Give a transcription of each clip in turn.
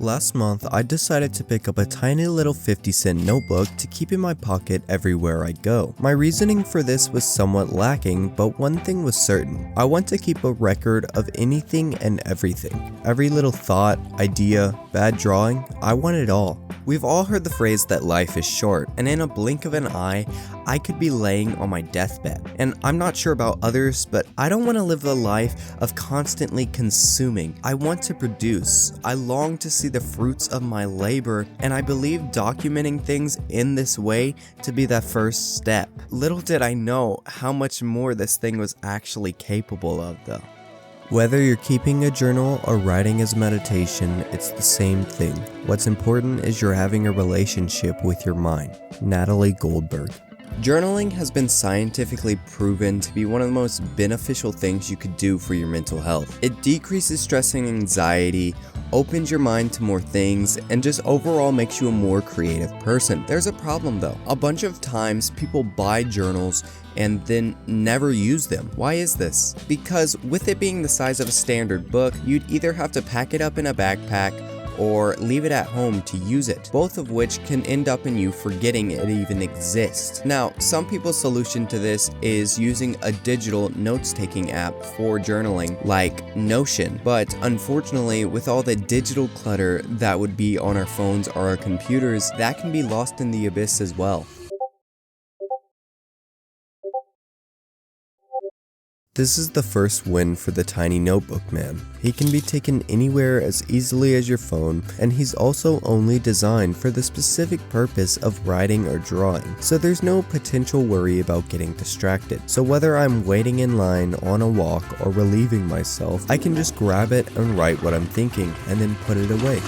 Last month, I decided to pick up a tiny little 50-cent notebook to keep in my pocket everywhere I go. My reasoning for this was somewhat lacking, but one thing was certain. I want to keep a record of anything and everything. Every little thought, idea, bad drawing, I want it all. We've all heard the phrase that life is short, and in a blink of an eye, I could be laying on my deathbed. And I'm not sure about others, but I don't want to live the life of constantly consuming. I want to produce. I long to see the fruits of my labor, and I believe documenting things in this way to be that first step. Little did I know how much more this thing was actually capable of though. Whether you're keeping a journal or writing as meditation, it's the same thing. What's important is you're having a relationship with your mind. Natalie Goldberg. Journaling has been scientifically proven to be one of the most beneficial things you could do for your mental health. It decreases stress and anxiety, opens your mind to more things, and just overall makes you a more creative person. There's a problem though. A bunch of times people buy journals and then never use them. Why is this? Because with it being the size of a standard book, you'd either have to pack it up in a backpack or leave it at home to use it, both of which can end up in you forgetting it even exists. Now, some people's solution to this is using a digital notes-taking app for journaling like Notion, but unfortunately, with all the digital clutter that would be on our phones or our computers, that can be lost in the abyss as well. This is the first win for the tiny notebook man. He can be taken anywhere as easily as your phone, and he's also only designed for the specific purpose of writing or drawing, so there's no potential worry about getting distracted. So whether I'm waiting in line, on a walk, or relieving myself, I can just grab it and write what I'm thinking, and then put it away.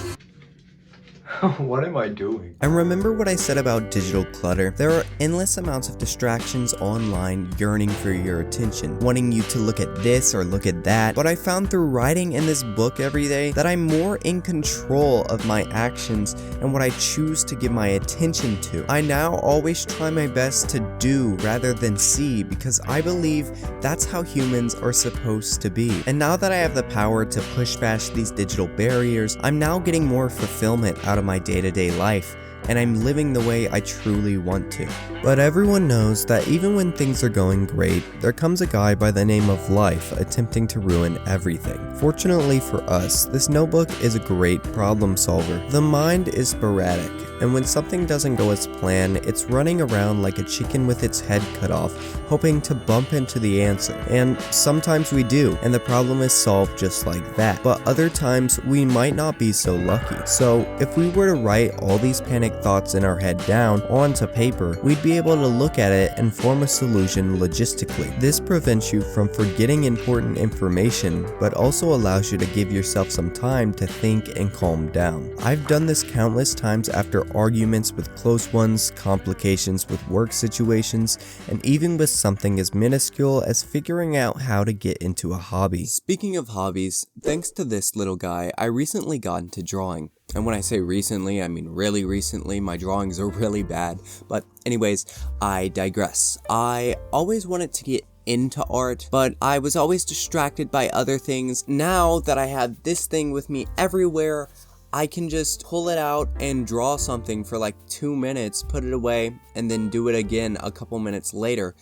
What am I doing? And remember what I said about digital clutter? There are endless amounts of distractions online yearning for your attention, wanting you to look at this or look at that. But I found through writing in this book every day that I'm more in control of my actions and what I choose to give my attention to. I now always try my best to do rather than see, because I believe that's how humans are supposed to be. And now that I have the power to push past these digital barriers, I'm now getting more fulfillment out of my day-to-day life, and I'm living the way I truly want to. But everyone knows that even when things are going great, there comes a guy by the name of Life attempting to ruin everything. Fortunately for us, this notebook is a great problem solver. The mind is sporadic, and when something doesn't go as planned, it's running around like a chicken with its head cut off, hoping to bump into the answer. And sometimes we do, and the problem is solved just like that. But other times, we might not be so lucky. So if we were to write all these panic thoughts in our head down onto paper, we'd be able to look at it and form a solution logistically. This prevents you from forgetting important information, but also allows you to give yourself some time to think and calm down. I've done this countless times after arguments with close ones, complications with work situations, and even with something as minuscule as figuring out how to get into a hobby. Speaking of hobbies, thanks to this little guy, I recently got into drawing. And when I say recently, I mean really recently. My drawings are really bad. But anyways, I digress. I always wanted to get into art, but I was always distracted by other things. Now that I have this thing with me everywhere, I can just pull it out and draw something for like 2 minutes, put it away, and then do it again a couple minutes later.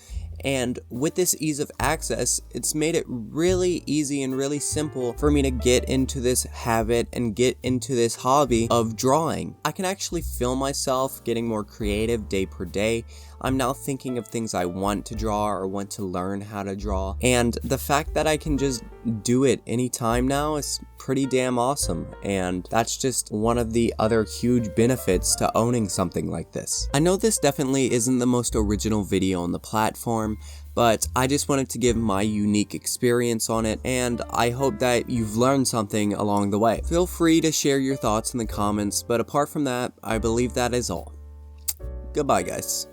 And with this ease of access, it's made it really easy and really simple for me to get into this habit and get into this hobby of drawing. I can actually feel myself getting more creative day per day. I'm now thinking of things I want to draw or want to learn how to draw. And the fact that I can just do it anytime now is pretty damn awesome. And that's just one of the other huge benefits to owning something like this. I know this definitely isn't the most original video on the platform, but I just wanted to give my unique experience on it, and I hope that you've learned something along the way. Feel free to share your thoughts in the comments, but apart from that, I believe that is all. Goodbye, guys.